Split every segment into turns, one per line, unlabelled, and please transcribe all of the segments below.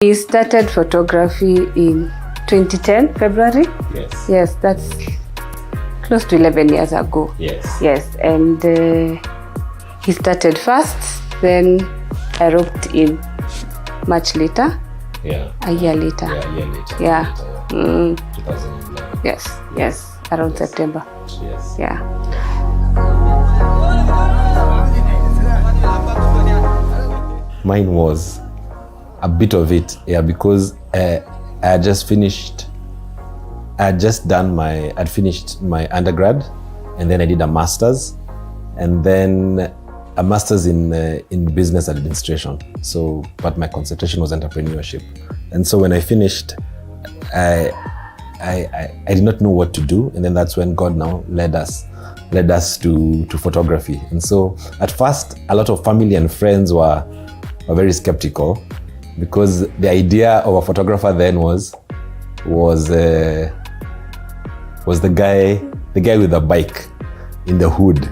We started photography in 2010, February.
Yes.
Yes, that's close to 11 years ago.
Yes.
Yes, and he started first, then I roped in much later.
Yeah.
A year later.
Yeah, a year later.
Yeah.
2011.
Yes, around September.
Yes.
Yeah.
Mine was a bit of it, because I had just finished my undergrad, and then I did a master's, and then a master's in business administration. So, but my concentration was entrepreneurship. And so when I finished, I did not know what to do, and then that's when God now led us to photography. And so at first, a lot of family and friends were very skeptical, because the idea of a photographer then was the guy with a bike in the hood,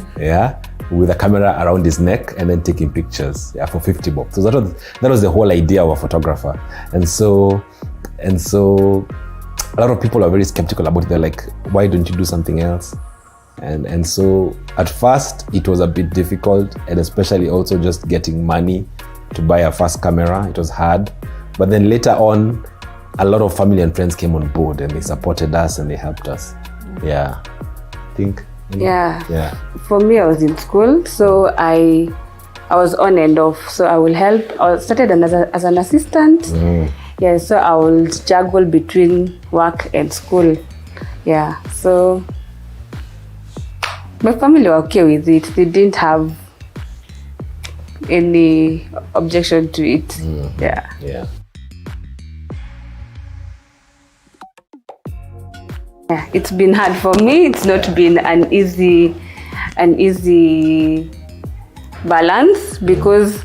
with a camera around his neck and then taking pictures, for 50 bucks. So that was the whole idea of a photographer. And so a lot of people are very skeptical about it. They're like, why don't you do something else? And so at first it was a bit difficult, and especially also just getting money to buy a first camera. It was hard. But then later on, a lot of family and friends came on board, and they supported us and they helped us. Yeah. I think.
Yeah. For me, I was in school, so I was on and off. So I will help. I started as an assistant. Yeah, so I will juggle between work and school. Yeah, so my family were okay with it. They didn't have any objection to it. Yeah. It's been hard for me. It's not been an easy balance, because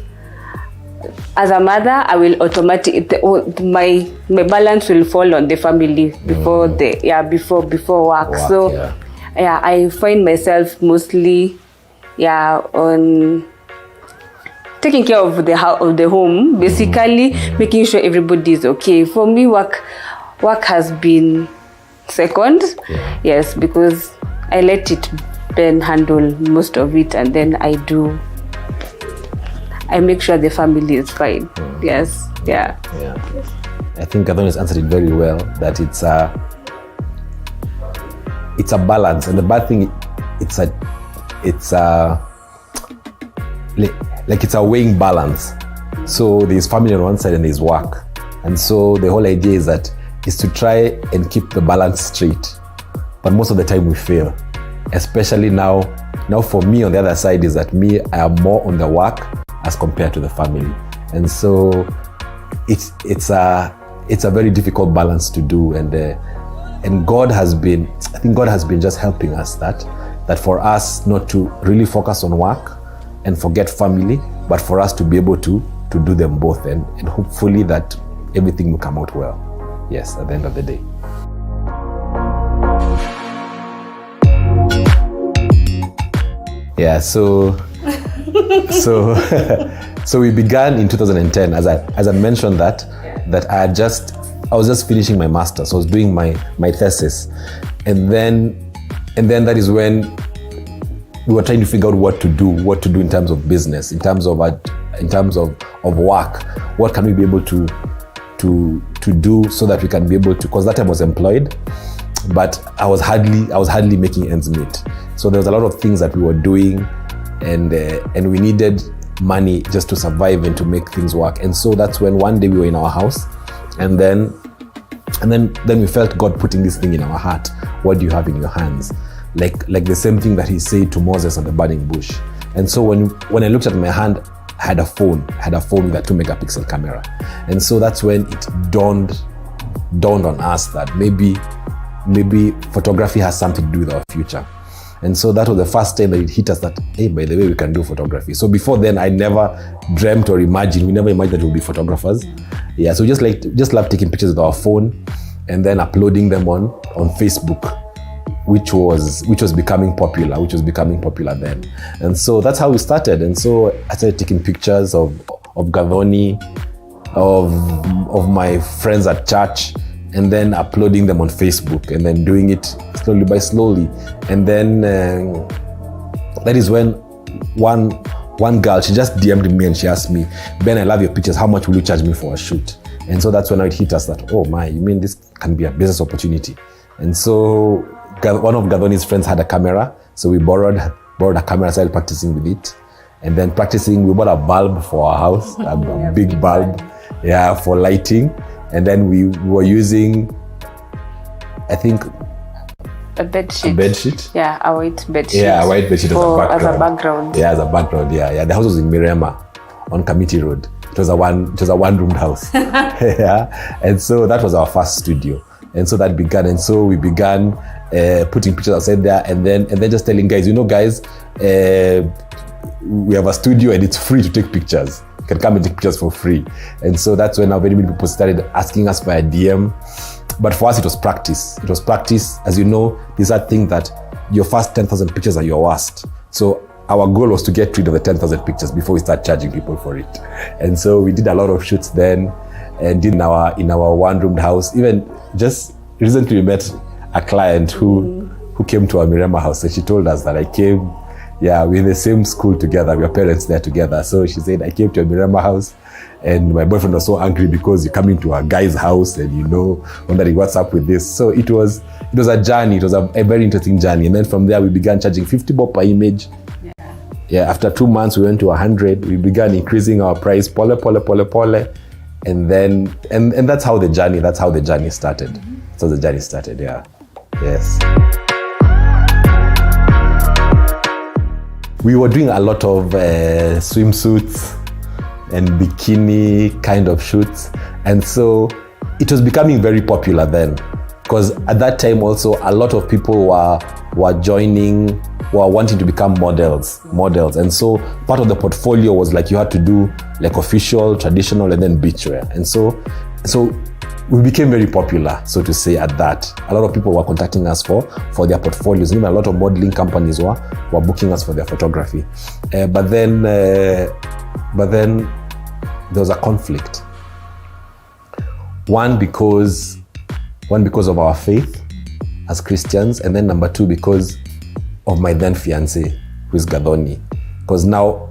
as a mother, I will my balance will fall on the family before before work. So I find myself mostly on taking care of the home, basically making sure everybody is okay. For me, work has been second. Yes, because I let it Ben handle most of it, and then I make sure the family is fine. Yes. Yeah.
I think Adonis answered it very well, that it's a balance, and the bad thing, it's a weighing balance. So there's family on one side and there's work, and so the whole idea is to try and keep the balance straight. But most of the time we fail, especially now for me on the other side is that I am more on the work as compared to the family. And so it's a very difficult balance to do, and God has been just helping us that for us not to really focus on work and forget family, but for us to be able to do them both, and hopefully that everything will come out well. Yes, at the end of the day. Yeah, so we began in 2010, as I mentioned that I was just finishing my master's. So I was doing my thesis, and then that is when we were trying to figure out what to do in terms of business, in terms of work. What can we be able to do so that we can be able to, because that time I was employed, but I was hardly making ends meet. So there was a lot of things that we were doing, and we needed money just to survive and to make things work. And so that's when one day we were in our house, and then we felt God putting this thing in our heart. What do you have in your hands? Like the same thing that he said to Moses on the burning bush. And so when I looked at my hand, I had a phone with a 2-megapixel camera. And so that's when it dawned on us that maybe photography has something to do with our future. And so that was the first time that it hit us that, hey, by the way, we can do photography. So before then, I never dreamt or imagined, we never imagined that we'll be photographers. Yeah, so just love taking pictures with our phone and then uploading them on Facebook, which was becoming popular then. And so that's how we started. And so I started taking pictures of Gathoni, of my friends at church, and then uploading them on Facebook, and then doing it slowly by slowly. And then that is when one girl, she just DM'd me and she asked me, Ben, I love your pictures. How much will you charge me for a shoot? And so that's when it hit us that, oh my, you mean this can be a business opportunity? And so one of Gathoni's friends had a camera. So we borrowed a camera, started practicing with it. And then practicing, we bought a bulb for our house, a big bulb, for lighting. And then we were using, I think,
a bed sheet.
A bed sheet?
Yeah, a white bed sheet.
Yeah, a white bed sheet as a background.
As a background.
Yeah, as a background, yeah. The house was in Mirema on Committee Road. It was a one-roomed house. Yeah. And so that was our first studio. And so that began. And so we began putting pictures outside there, and then just telling guys, guys, we have a studio and it's free to take pictures. You can come and take pictures for free. And so that's when now very many people started asking us by a DM. But for us, it was practice. It was practice. As you know, these are things that your first 10,000 pictures are your worst. So our goal was to get rid of the 10,000 pictures before we start charging people for it. And so we did a lot of shoots then, and did in our one-roomed house. Even just recently we met a client who came to our Mirema house, and she told us that I came, we're in the same school together. We are parents there together. So she said, I came to a Mirema house, and my boyfriend was so angry because you're coming to a guy's house and wondering what's up with this. So it was a journey. It was a very interesting journey. And then from there we began charging 50 bob per image. Yeah. After 2 months we went to 100. We began increasing our price, pole. And then and that's how the journey started. That's how the journey started, yeah. Yes. We were doing a lot of swimsuits and bikini kind of shoots. And so it was becoming very popular then. Because at that time also, a lot of people were wanting to become models. And so part of the portfolio was like you had to do like official, traditional, and then beachwear. And so we became very popular, so to say, at that. A lot of people were contacting us for their portfolios. Even a lot of modeling companies were booking us for their photography. But then there was a conflict. One because of our faith as Christians, and then number two, because of my then fiancé, who is Gathoni. Because now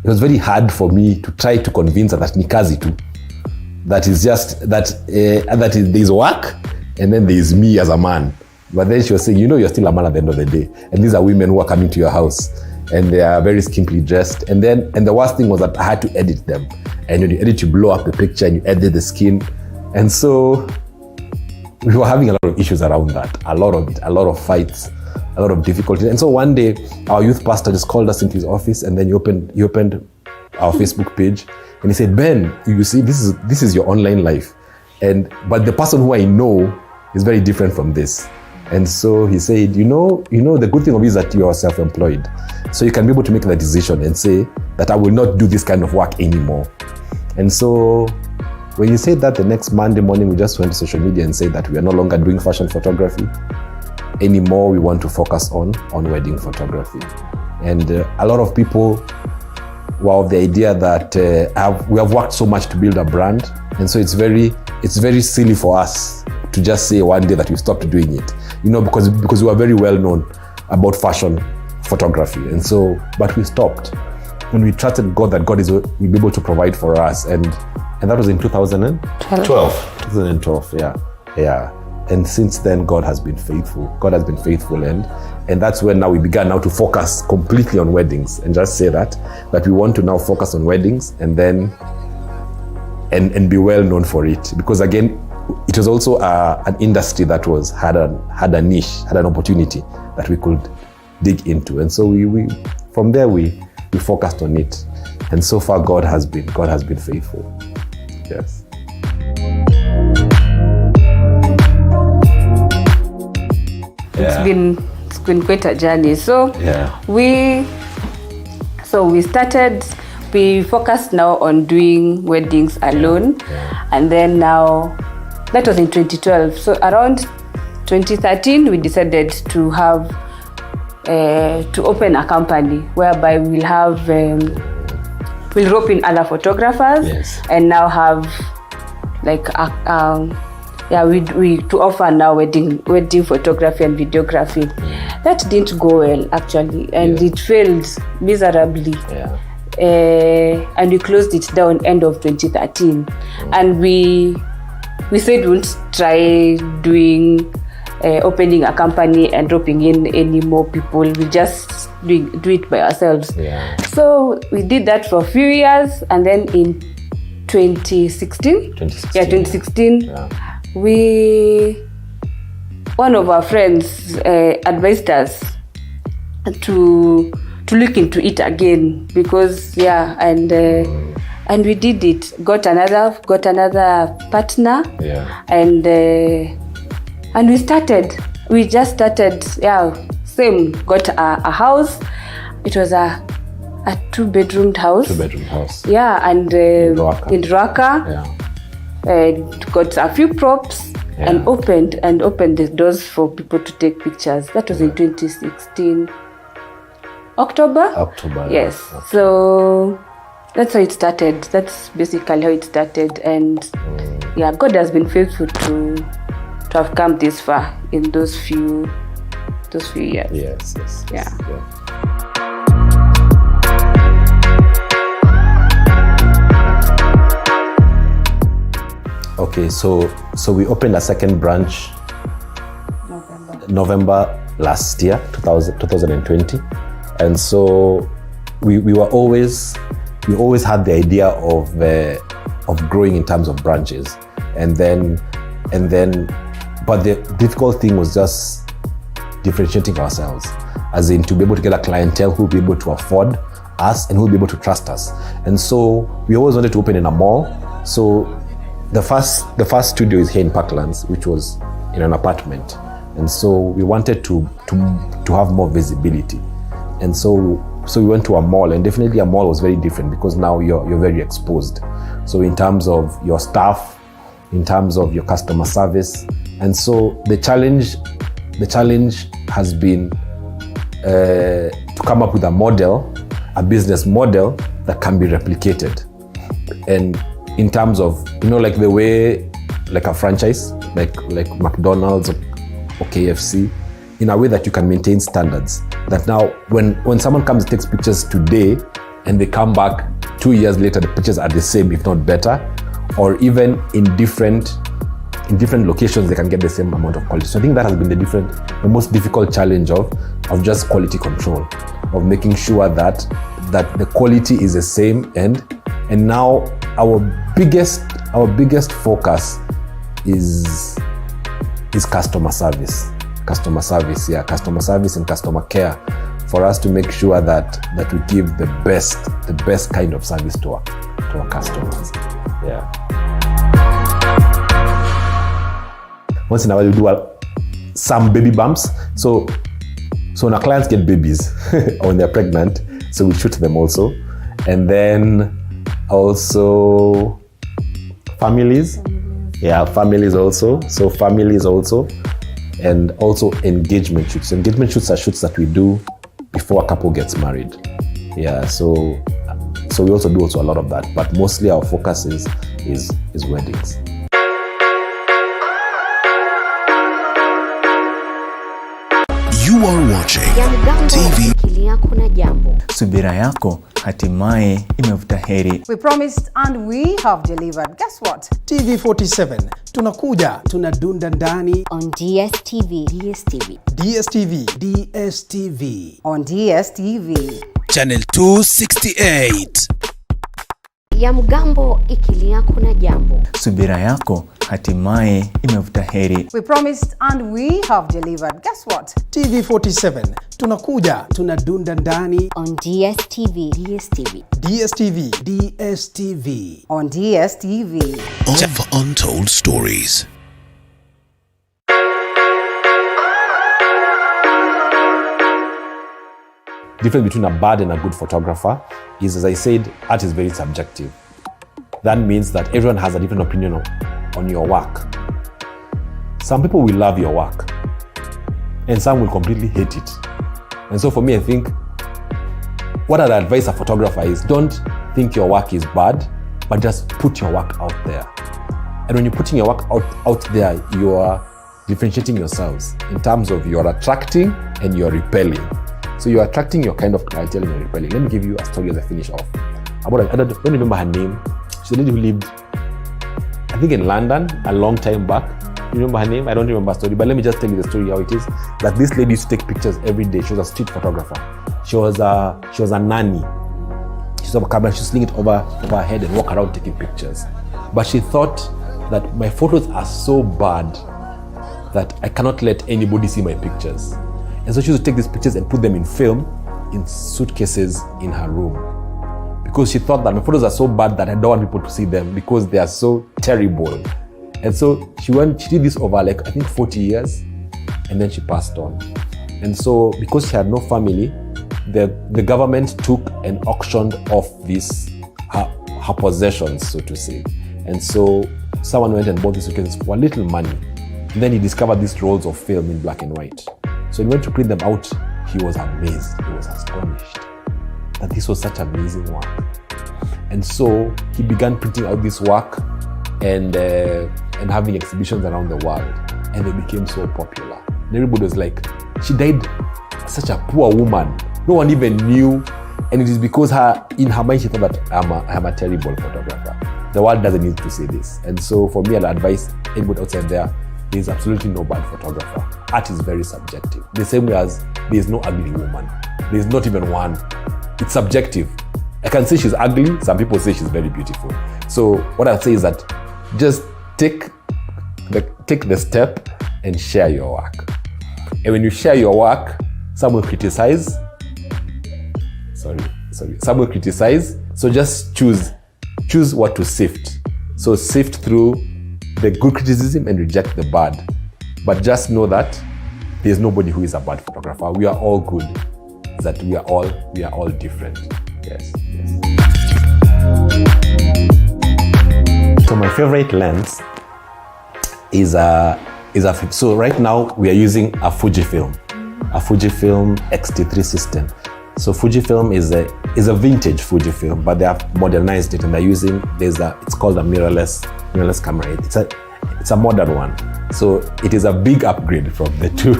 it was very hard for me to try to convince her that ni kazi tu. That is just that there's work, and then there's me as a man. But then she was saying, you're still a man at the end of the day, and these are women who are coming to your house, and they are very skimpily dressed. And the worst thing was that I had to edit them, and when you edit, you blow up the picture and you edit the skin, and so we were having a lot of issues around that, a lot of fights, a lot of difficulties. And so one day, our youth pastor just called us into his office, and then he opened our Facebook page, and he said, Ben, you see, this is your online life, but the person who I know is very different from this. And so he said, the good thing of it is that you are self-employed, so you can be able to make the decision and say that I will not do this kind of work anymore. And so when you said that, the next Monday morning, we just went to social media and said that we are no longer doing fashion photography anymore. We want to focus on wedding photography. And a lot of people were of the idea that we have worked so much to build a brand, and so it's very silly for us to just say one day that we stopped doing it, because we were very well known about fashion photography, and so but we stopped when we trusted God that God will be able to provide for us, and that was in 2012. Yeah. And since then, God has been faithful. And that's when now we began now to focus completely on weddings, and just say that we want to now focus on weddings, and then and be well known for it. Because again, it was also an industry that had a niche, had an opportunity that we could dig into. And so we from there we focused on it. And so far God has been faithful. Yes.
It's been quite a journey. So we focused now on doing weddings alone, and then now that was in 2012. So around 2013 we decided to have to open a company whereby we'll have we'll rope in other photographers.
Yes.
And now have like we to offer now wedding photography and videography. That didn't go well actually, and it failed miserably. And we closed it down end of 2013. And we said we won't try doing opening a company and dropping in any more people. We just do it by ourselves. So we did that for a few years, and then in 2016, one of our friends advised us to look into it again, because and we did it. Got another partner, and we started. We just started. Same. Got a house. It was a 2-bedroom house. And in Rwaka. Got a few props and opened the doors for people to take pictures. That was in 2016. October. Yes. Okay. So that's how it started. That's basically how it started. And God has been faithful to have come this far in those few years.
Yes. Okay, so we opened a second branch November last year, 2020. And so we always had the idea of growing in terms of branches, and then but the difficult thing was just differentiating ourselves, as in to be able to get a clientele who will be able to afford us and who will be able to trust us. And so we always wanted to open in a mall. So the first studio is here in Parklands, which was in an apartment, and so we wanted to have more visibility. And so we went to a mall, and definitely a mall was very different, because now you're very exposed. So in terms of your staff, in terms of your customer service, and so the challenge has been to come up with a business model that can be replicated. And in terms of, like the way, like a franchise, like McDonald's or KFC, in a way that you can maintain standards. That now, when someone comes and takes pictures today, and they come back 2 years later, the pictures are the same, if not better, or even in different locations, they can get the same amount of quality. So I think that has been the most difficult challenge of just quality control, of making sure that the quality is the same. And now our biggest focus is customer service. Customer service and customer care, for us to make sure that we give the best kind of service to our customers. Once in a while we do some baby bumps. So when our clients get babies or when they're pregnant, so we shoot them also. And then also families. Families also. So families also. And also engagement shoots. Engagement shoots are shoots that we do before a couple gets married. So we also do a lot of that, but mostly our focus is weddings.
You are watching TV.
Subira yako hatimaye imevuta heri.
We promised and we have delivered. Guess what? TV47 tunakuja, tunadunda ndani
on DStv.
on DStv.
Channel 268.
Ya mgambo ikilia kuna jambo.
Subira yako hatimaye imevuta heri.
We promised and we have delivered. Guess what? TV47 tunakuja, tunadunda ndani
on DStv.
on DStv.
Of untold stories.
Difference between a bad and a good photographer is, as I said, art is very subjective. That means that everyone has a different opinion on your work. Some people will love your work, and some will completely hate it. And so for me, I think what I'd advise a photographer is, don't think your work is bad, but just put your work out there. And when you're putting your work out there, you are differentiating yourselves in terms of you're attracting and you're repelling. So you're attracting your kind of clientele and you're repelling. Let me give you a story as I finish off. I don't remember her name. She's a lady who lived, I think, in London a long time back. You remember her name? I don't remember her story, but let me just tell you the story how it is. That this lady used to take pictures every day. She was a street photographer. She was a nanny. She used to have a camera, she sling it over her head and walk around taking pictures. But she thought that my photos are so bad that I cannot let anybody see my pictures. And so she used to take these pictures and put them in film in suitcases in her room. Because she thought that my photos are so bad that I don't want people to see them because they are so terrible. And so she did this over like, I think 40 years, and then she passed on. And so because she had no family, the government took and auctioned off her possessions, so to say. And so someone went and bought these suitcases for a little money. And then he discovered these rolls of film in black and white. So he went to print them out. He was amazed. He was astonished that this was such amazing work. And so he began printing out this work and having exhibitions around the world. And they became so popular. And everybody was like, she died such a poor woman. No one even knew. And it is because in her mind, she thought that I'm a terrible photographer. The world doesn't need to say this. And so for me, I'll advise anybody outside there is absolutely no bad photographer. Art is very subjective. The same way as there is no ugly woman. There is not even one. It's subjective. I can say she's ugly. Some people say she's very beautiful. So what I'll say is that just take the step and share your work. And when you share your work, some will criticize. Some will criticize. So just choose what to sift. So sift through the good criticism and reject the bad. But just know that there's nobody who is a bad photographer. We are all good. That we are all different. Yes. So my favorite lens is so right now we are using a Fujifilm X-T3 system. So Fujifilm is a vintage Fujifilm, but they have modernized it and they're using it's called a mirrorless camera. It's a modern one. So it is a big upgrade from the 2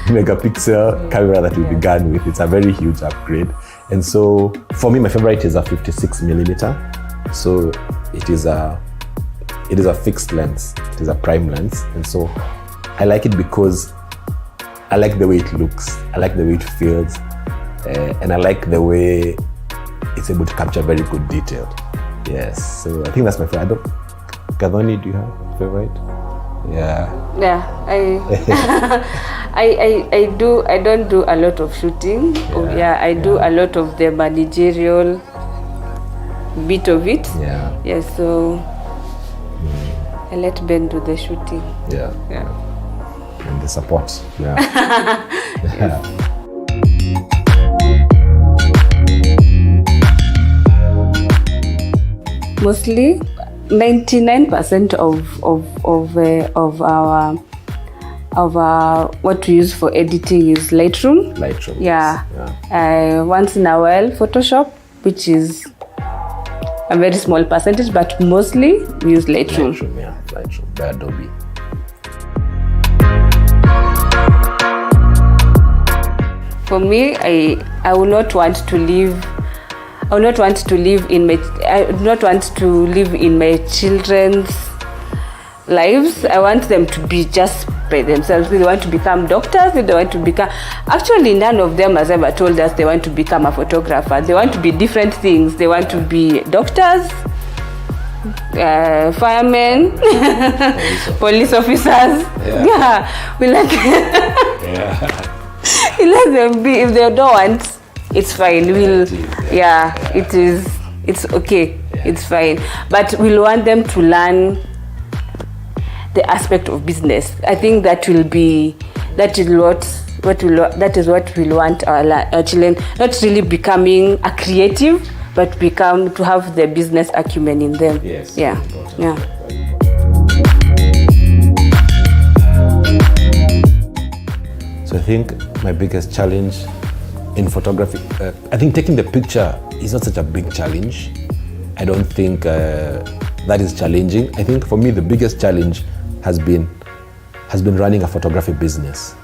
megapixel camera that we began with. It's a very huge upgrade. And so for me, my favorite is a 56 millimeter. So it is a fixed lens. It is a prime lens. And so I like it because I like the way it looks. I like the way it feels. And I like the way it's able to capture very good detail. Yes, so I think that's my favorite. Gadoni, do you have a favorite? Yeah,
I do. I don't do a lot of shooting. I do a lot of the managerial bit of it. Yeah. So I let Ben do the shooting.
Yeah. And the support. Yeah.
Yes. Mostly 99% of our what we use for editing is Lightroom. Yeah. Once in a while Photoshop, which is a very small percentage, but mostly we use Lightroom.
Lightroom by Adobe.
For me, I would not want to live. I do not want to live in my children's lives. I want them to be just by themselves. They want to become doctors. They want to become. Actually, none of them has ever told us they want to become a photographer. They want to be different things. They want to be doctors, firemen, police officers. We like. We let them be. If they don't want, it's fine. It is. It's okay. It's fine. But we'll want them to learn the aspect of business. I think that is what we'll want our children, not really becoming a creative, but to have the business acumen in them.
Yes.
Yeah.
So I think my biggest challenge in photography, I think taking the picture is not such a big challenge. I don't think that is challenging. I think for me the biggest challenge has been running a photography business.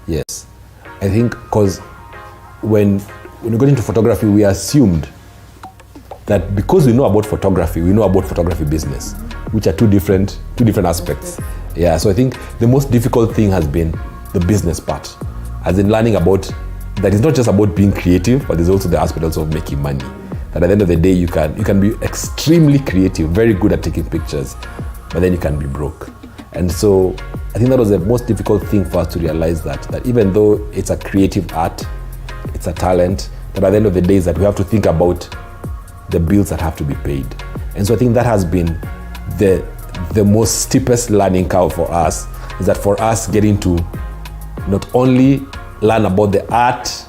Yes, I think because when we got into photography, we assumed that because we know about photography, we know about photography business, which are two different aspects. Yeah, so I think the most difficult thing has been the business part, as in learning about that it's not just about being creative, but there's also the aspect also of making money. That at the end of the day, you can be extremely creative, very good at taking pictures, but then you can be broke. And so I think that was the most difficult thing for us to realize that even though it's a creative art, it's a talent, but at the end of the day is that we have to think about the bills that have to be paid. And so I think that has been the most steepest learning curve for us, is that for us getting to not only learn about the art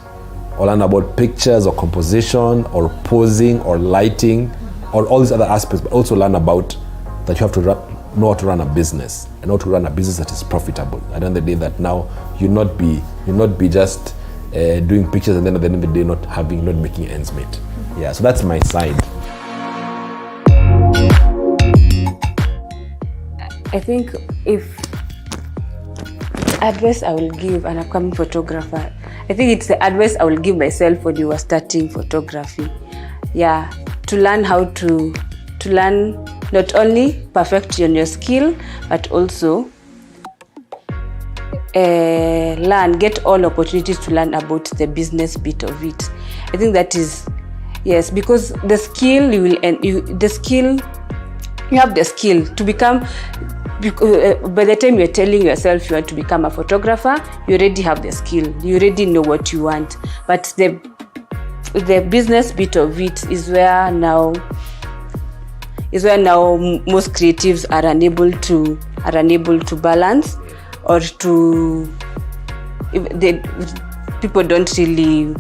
or learn about pictures or composition or posing or lighting or all these other aspects, but also learn about that you have to know how to run a business and how to run a business that is profitable. At the end of the day, that now you'll not be just doing pictures and then at the end of the day not making ends meet. Yeah, so that's my side.
I think if advice I will give an upcoming photographer, I think it's the advice I will give myself when you were starting photography. Yeah, to learn how to learn not only perfect your skill, but also get all opportunities to learn about the business bit of it. I think that is, yes, because the skill you have the skill to become. By the time you're telling yourself you want to become a photographer, you already have the skill. You already know what you want. But the business bit of it is where now most creatives are unable to balance, or people don't really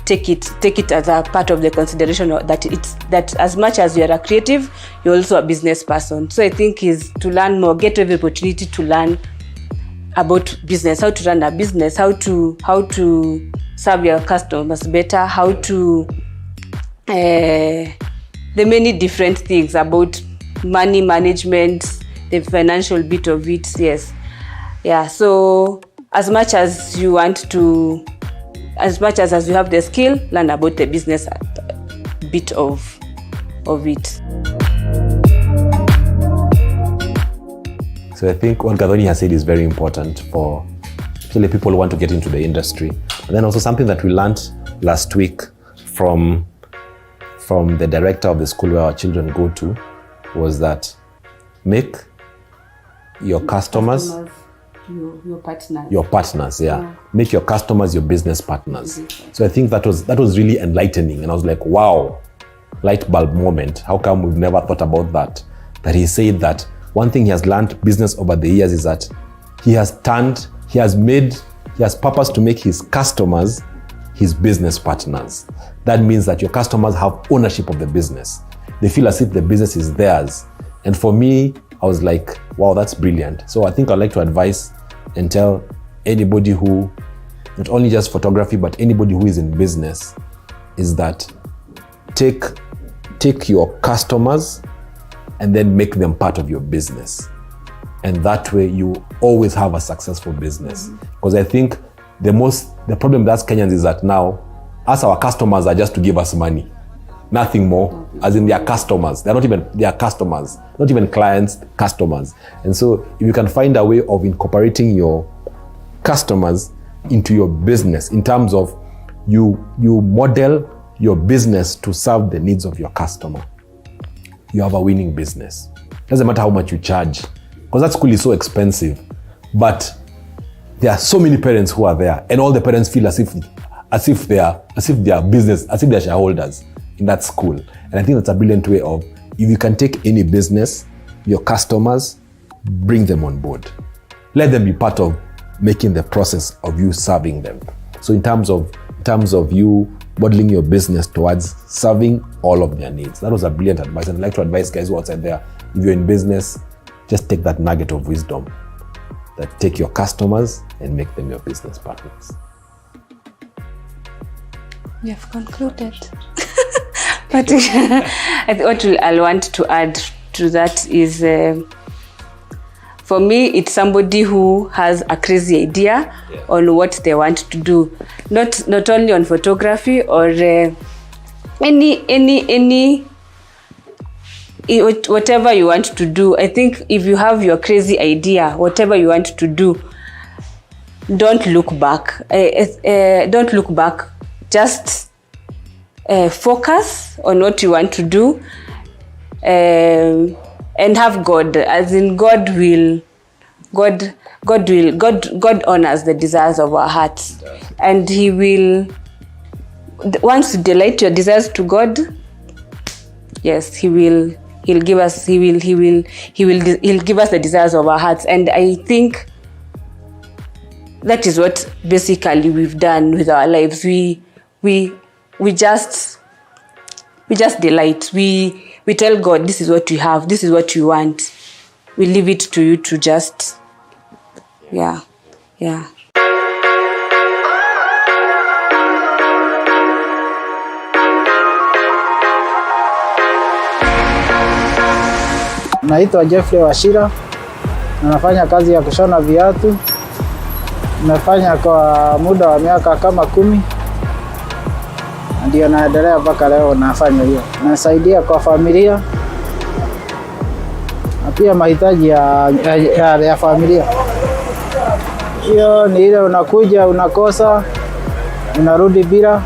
take it as a part of the consideration that as much as you're a creative, you're also a business person. So I think is to learn more, get every opportunity to learn about business, how to run a business, how to serve your customers better, how to the many different things about money management, the financial bit of it. Yes, yeah. So as much as you want to, as you have the skill, learn about the business bit of it.
So I think what Gathoni has said is very important for especially people who want to get into the industry. But then also something that we learned last week from the director of the school where our children go to was that make your customers your partners, yeah. Make your customers your business partners. So I think that was really enlightening, and I was like, wow, light bulb moment. How come we've never thought about that? That he said that one thing he has learned business over the years is that he has purpose to make his customers his business partners. That means that your customers have ownership of the business. They feel as if the business is theirs. And for me, I was like, wow, that's brilliant. So I think I'd like to advise and tell anybody who, not only just photography, but anybody who is in business, is that take your customers and then make them part of your business. And that way you always have a successful business. Because I think the problem with us Kenyans is that now, us, our customers are just to give us money. Nothing more, as in they are customers. They're not even their customers, not even clients, customers. And so if you can find a way of incorporating your customers into your business in terms of you model your business to serve the needs of your customer, you have a winning business. Doesn't matter how much you charge, because that school is so expensive. But there are so many parents who are there, and all the parents feel as if they are business, as if they're shareholders in that school. And I think that's a brilliant way of, if you can take any business, your customers, bring them on board. Let them be part of making the process of you serving them. So in terms of you modeling your business towards serving all of their needs. That was a brilliant advice. And I'd like to advise guys who are outside there, if you're in business, just take that nugget of wisdom, that take your customers and make them your business partners.
You have concluded. But what I'll want to add to that is, for me, it's somebody who has a crazy idea on what they want to do, not only on photography or any whatever you want to do. I think if you have your crazy idea, whatever you want to do, don't look back. Don't look back. Just focus on what you want to do, and have God. As in, God honors the desires of our hearts, and He will. Once you delight your desires to God, yes, He'll give us. He'll give us the desires of our hearts, and I think that is what basically we've done with our lives. We just delight. We tell God, this is what we have, this is what you want. We leave it to you to just, yeah.
Naitwa Jeffrey Washira, nafanya kazi ya kushona viatu. Nimefanya kwa muda wa miaka kama 10. Ndio naendelea mpaka leo nafanya hiyo. Nasaidia kwa familia na pia mahitaji ya familia. Hiyo ni ile unakuja, unakosa, unarudi bila,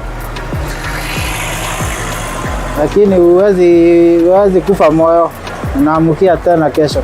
lakini huwezi kufa moyo, unaamukia tena kesho.